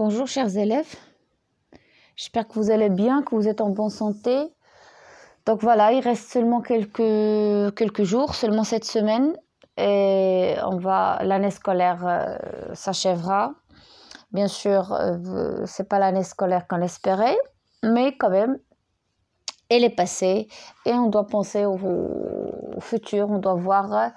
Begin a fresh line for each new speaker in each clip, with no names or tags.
Bonjour chers élèves, j'espère que vous allez bien, que vous êtes en bonne santé. Donc voilà, il reste seulement quelques jours, seulement cette semaine, et l'année scolaire s'achèvera. Bien sûr, c'est pas l'année scolaire qu'on espérait, mais quand même, elle est passée et on doit penser au futur, on doit voir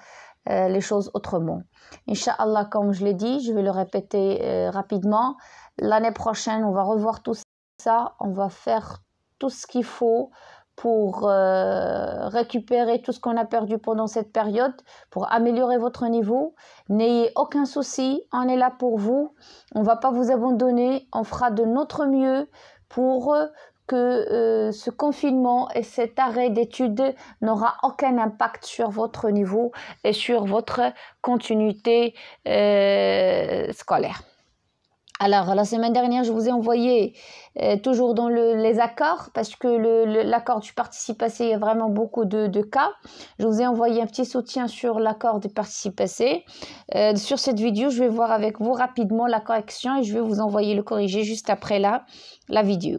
les choses autrement. Inch'Allah, comme je l'ai dit, je vais le répéter rapidement. L'année prochaine, on va revoir tout ça, on va faire tout ce qu'il faut pour récupérer tout ce qu'on a perdu pendant cette période, pour améliorer votre niveau. N'ayez aucun souci, on est là pour vous, on ne va pas vous abandonner, on fera de notre mieux pour que ce confinement et cet arrêt d'études n'aura aucun impact sur votre niveau et sur votre continuité scolaire. Alors, la semaine dernière, je vous ai envoyé toujours dans les accords, parce que l'accord du participe passé, il y a vraiment beaucoup de cas. Je vous ai envoyé un petit soutien sur l'accord du participe passé. Sur cette vidéo, je vais voir avec vous rapidement la correction et je vais vous envoyer le corrigé juste après la vidéo.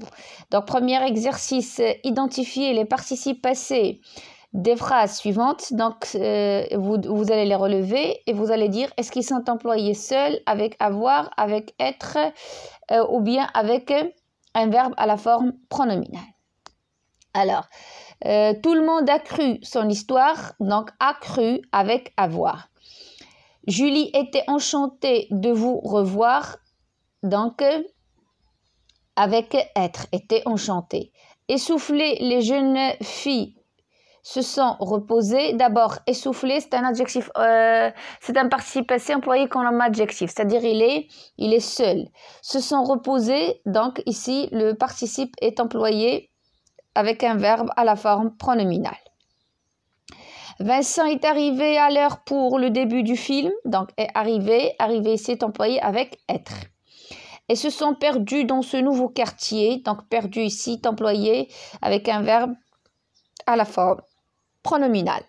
Donc, premier exercice, identifier les participes passés des phrases suivantes. Donc, vous allez les relever et vous allez dire est-ce qu'ils sont employés seuls, avec avoir, avec être ou bien avec un verbe à la forme pronominale. Alors, tout le monde a cru son histoire, donc a cru avec avoir. Julie était enchantée de vous revoir, donc avec être, était enchantée. Essouffler, les jeunes filles se sont reposés. D'abord, essoufflé, c'est un adjectif, c'est un participe passé employé comme adjectif, c'est-à-dire il est seul. Se sont reposés, donc ici le participe est employé avec un verbe à la forme pronominale. Vincent est arrivé à l'heure pour le début du film, donc est arrivé ici est employé avec être. Et se sont perdus dans ce nouveau quartier, donc perdu ici est employé avec un verbe à la forme pronominal.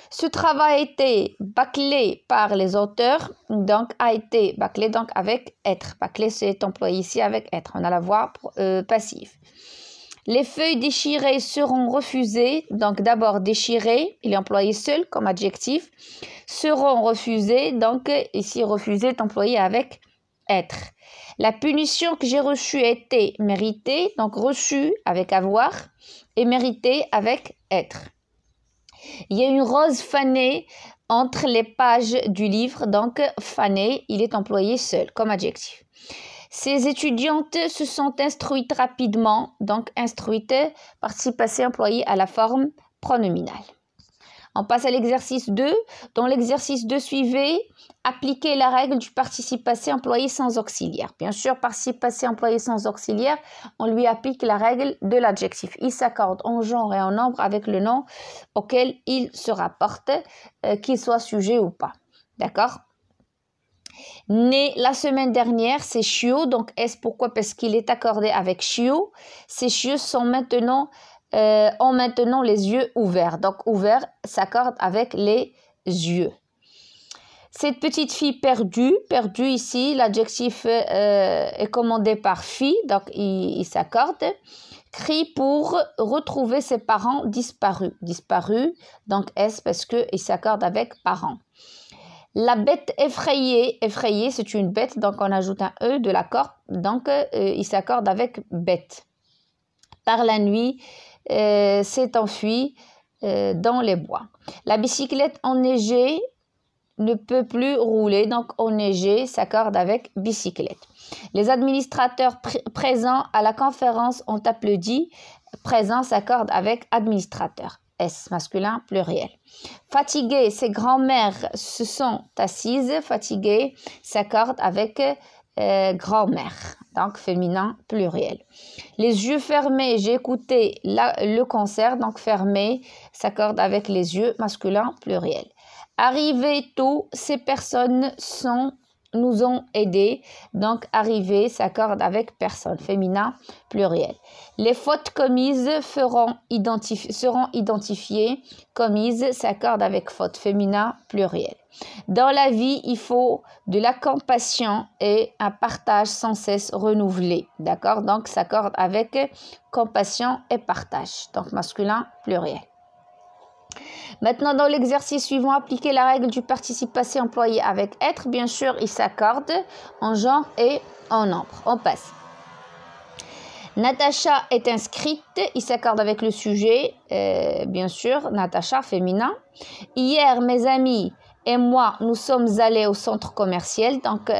Ce travail a été bâclé par les auteurs, donc a été bâclé donc avec être. Bâclé, c'est employé ici avec être. On a la voix passive. Les feuilles déchirées seront refusées. Donc d'abord déchirées, il est employé seul comme adjectif. Seront refusées, donc ici refusé est employé avec être. La punition que j'ai reçue a été méritée, donc reçue avec avoir et méritée avec être. Il y a une rose fanée entre les pages du livre, donc fanée, il est employé seul comme adjectif. Ces étudiantes se sont instruites rapidement, donc instruites, participe passé employé à la forme pronominale. On passe à l'exercice 2. Dans l'exercice 2 suivez, appliquez la règle du participe passé employé sans auxiliaire. Bien sûr, participe passé employé sans auxiliaire, on lui applique la règle de l'adjectif. Il s'accorde en genre et en nombre avec le nom auquel il se rapporte, qu'il soit sujet ou pas. D'accord ? Né la semaine dernière, c'est Chio. Donc, est-ce pourquoi? Parce qu'il est accordé avec Chio. Ces Chios sont maintenant ont maintenant les yeux ouverts. Donc, ouvert s'accorde avec les yeux. Cette petite fille perdue, perdue ici, l'adjectif est commandé par fille, donc il s'accorde. Crie pour retrouver ses parents disparus. Disparus, donc est parce qu'il s'accorde avec parents. La bête effrayée, effrayée c'est une bête, donc on ajoute un E de l'accord, donc il s'accorde avec bête. Par la nuit, s'est enfui dans les bois. La bicyclette enneigée ne peut plus rouler, donc enneigée s'accorde avec bicyclette. Les administrateurs présents à la conférence ont applaudi. Présent s'accorde avec administrateur. S masculin pluriel. Fatigué, ses grands-mères se sont assises. Fatigué s'accorde avec grand-mère, donc féminin pluriel. Les yeux fermés, j'ai écouté le concert, donc fermé s'accorde avec les yeux, masculin pluriel. Arrivé tôt, ces personnes sont nous ont aidés. Donc, arriver s'accorde avec personne, féminin pluriel. Les fautes commises seront identifiées. Commises s'accorde avec faute, féminin pluriel. Dans la vie, il faut de la compassion et un partage sans cesse renouvelé. D'accord? Donc, s'accorde avec compassion et partage. Donc, masculin pluriel. Maintenant, dans l'exercice suivant, appliquer la règle du participe passé employé avec être. Bien sûr, il s'accorde en genre et en nombre. On passe. Natacha est inscrite. Il s'accorde avec le sujet. Bien sûr, Natacha, féminin. Hier, mes amis et moi, nous sommes allés au centre commercial. Donc,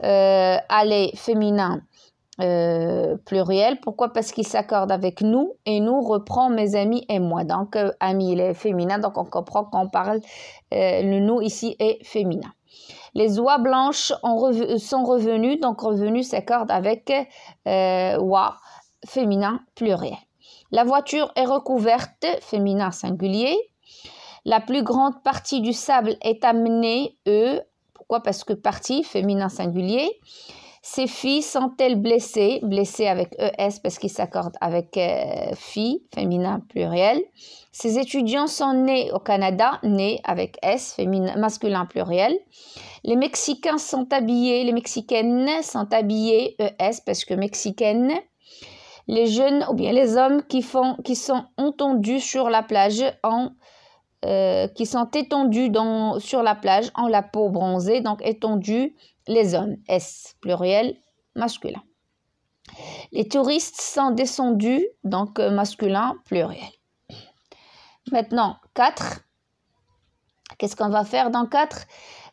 aller féminin. Pluriel. Pourquoi? Parce qu'il s'accorde avec nous et nous reprend mes amis et moi. Donc, amis, il est féminin. Donc, on comprend qu'on parle, le nous ici est féminin. Les oies blanches sont revenues. Donc, revenus s'accorde avec oie, féminin pluriel. La voiture est recouverte, féminin singulier. La plus grande partie du sable est amenée, Pourquoi? Parce que partie, féminin singulier. Ces filles sont-elles blessées? Blessées avec ES parce qu'ils s'accordent avec filles, féminin pluriel. Ces étudiants sont nés au Canada, nés avec S, féminin, masculin pluriel. Les Mexicains sont habillés, les Mexicaines sont habillées ES parce que mexicaines. Les jeunes ou bien les hommes qui sont entendus sur la plage qui sont étendus sur la plage en la peau bronzée, donc étendus, les hommes, S, pluriel, masculin. Les touristes sont descendus, donc masculin, pluriel. Maintenant, 4. Qu'est-ce qu'on va faire dans 4?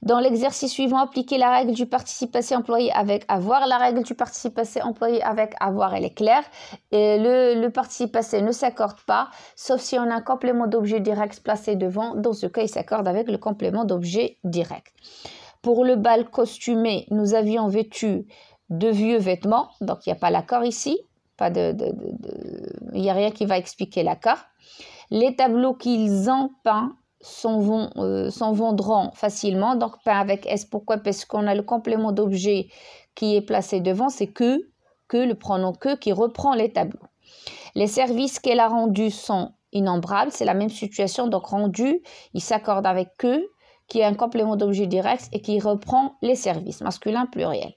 Dans l'exercice suivant, appliquer la règle du participe passé employé avec avoir. La règle du participe passé employé avec avoir, elle est claire. Et le participe passé ne s'accorde pas, sauf si on a un complément d'objet direct placé devant. Dans ce cas, il s'accorde avec le complément d'objet direct. Pour le bal costumé, nous avions vêtu de vieux vêtements. Donc, il n'y a pas l'accord ici. Il n'y a rien qui va expliquer l'accord. Les tableaux qu'ils ont peints s'en vendront facilement. Donc, peint avec S. Pourquoi? Parce qu'on a le complément d'objet qui est placé devant. C'est que le pronom que qui reprend les tableaux. Les services qu'elle a rendus sont innombrables. C'est la même situation. Donc, rendu, il s'accorde avec que, qui est un complément d'objet direct et qui reprend les services, masculin pluriel.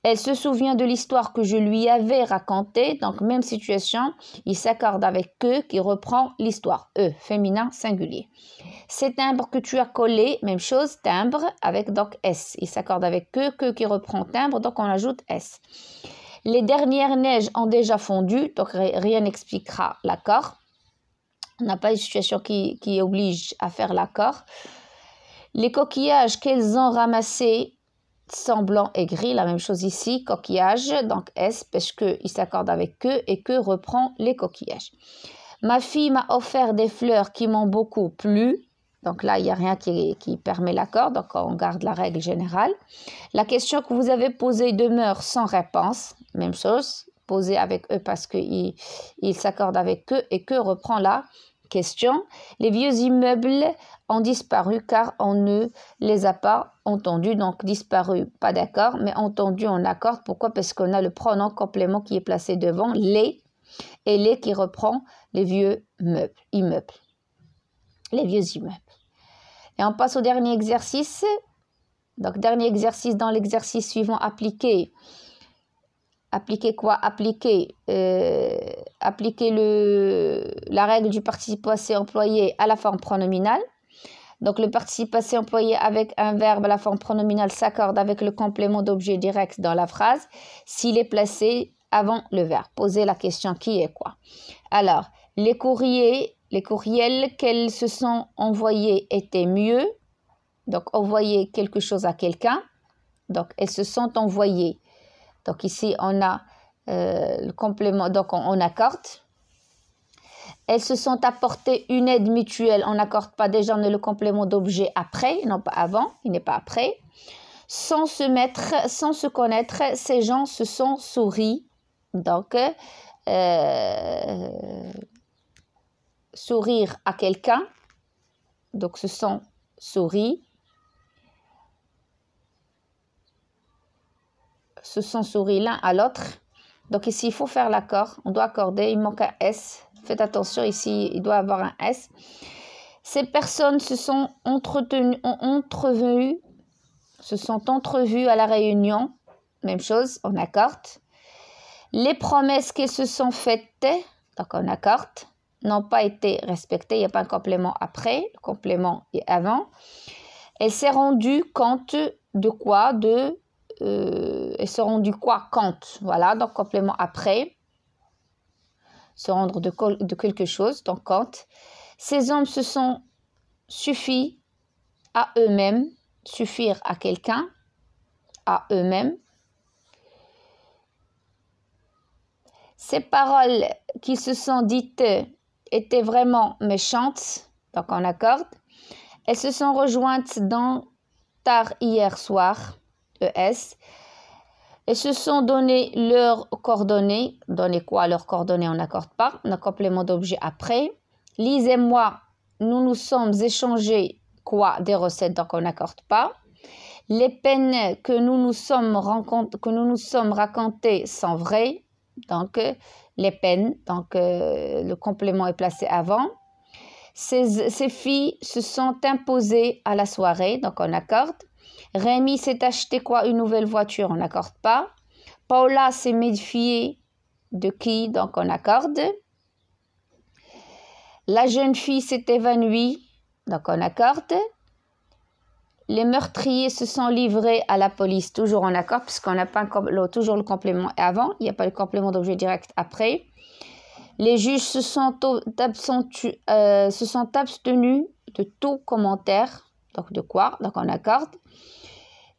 Elle se souvient de l'histoire que je lui avais racontée, donc même situation, il s'accorde avec que qui reprend l'histoire, féminin singulier. Ces timbres que tu as collés, même chose, timbre avec donc S, il s'accorde avec que qui reprend timbre, donc on ajoute S. Les dernières neiges ont déjà fondu, donc rien n'expliquera l'accord. On n'a pas une situation qui oblige à faire l'accord. Les coquillages qu'elles ont ramassés sont blancs et gris, la même chose ici, coquillage, donc S, parce qu'il s'accorde avec que et que reprend les coquillages. Ma fille m'a offert des fleurs qui m'ont beaucoup plu, donc là, il n'y a rien qui permet l'accord, donc on garde la règle générale. La question que vous avez posée demeure sans réponse, même chose, posée avec eux parce qu'il s'accorde avec que et que reprend la question. Les vieux immeubles ont disparu car on ne les a pas entendus. Donc, disparu, pas d'accord, mais entendu, on accorde. Pourquoi? Parce qu'on a le pronom complément qui est placé devant, les, et les qui reprend les vieux immeubles. Les vieux immeubles. Et on passe au dernier exercice. Donc, dernier exercice, dans l'exercice suivant, appliquer quoi? Appliquer la règle du participe passé employé à la forme pronominale. Donc, le participe passé employé avec un verbe à la forme pronominale s'accorde avec le complément d'objet direct dans la phrase s'il est placé avant le verbe. Posez la question qui est quoi. Alors, les courriels qu'elles se sont envoyés étaient mieux. Donc, envoyer quelque chose à quelqu'un. Donc, elles se sont envoyées. Donc, ici, on a le complément, donc on accorde. Elles se sont apportées une aide mutuelle. On n'accorde pas déjà, on a le complément d'objet après, non pas avant, il n'est pas après. Sans se connaître, ces gens se sont souri. Donc, sourire à quelqu'un. Donc, se sont souris. se sont souri l'un à l'autre. Donc ici, il faut faire l'accord. On doit accorder. Il manque un S. Faites attention, ici, il doit y avoir un S. Ces personnes se sont entrevues à la réunion. Même chose, on accorde. Les promesses qu'elles se sont faites, donc on accorde, n'ont pas été respectées. Il n'y a pas un complément après, le complément est avant. Elle s'est rendue compte de quoi? Elle se rendue quoi? Compte. Voilà, donc complément après. Se rendre de quelque chose, donc compte. Ces hommes se sont suffis à eux-mêmes, suffire à quelqu'un, à eux-mêmes. Ces paroles qui se sont dites étaient vraiment méchantes, donc on accorde. Elles se sont rejointes tard hier soir, ES. Elles se sont donné leurs coordonnées. Donner quoi? Leurs coordonnées, on n'accorde pas. On a complément d'objet après. Lise et moi, nous nous sommes échangés quoi? Des recettes, donc on n'accorde pas. Les peines que nous nous sommes racontées sont vraies. Donc, les peines, donc le complément est placé avant. Ces filles se sont imposées à la soirée, donc on accorde. Rémi s'est acheté quoi? Une nouvelle voiture, on n'accorde pas. Paula s'est méfiée de qui? Donc on accorde. La jeune fille s'est évanouie, donc on accorde. Les meurtriers se sont livrés à la police, toujours en accord, puisqu'on n'a pas toujours le complément avant, il n'y a pas le complément d'objet direct après. Les juges se sont abstenus de tout commentaire, donc de quoi? Donc on accorde.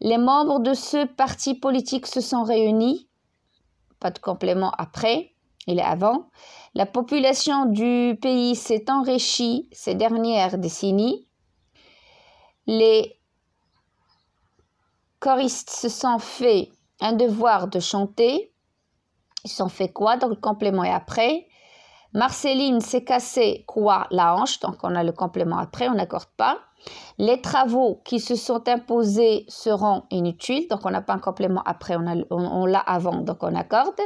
Les membres de ce parti politique se sont réunis, pas de complément après, il est avant. La population du pays s'est enrichie ces dernières décennies. Les choristes se sont fait un devoir de chanter. Ils se sont fait quoi? Donc le complément est après. Marceline s'est cassé quoi? La hanche. Donc on a le complément après, on n'accorde pas. Les travaux qui se sont imposés seront inutiles. Donc on n'a pas un complément après, on l'a avant, donc on accorde.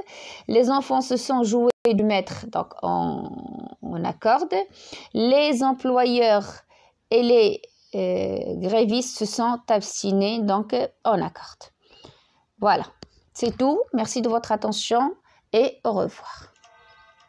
Les enfants se sont joués du maître, donc on accorde. Les employeurs et les grévistes se sont abstinés, donc on accorde. Voilà, c'est tout. Merci de votre attention et au revoir.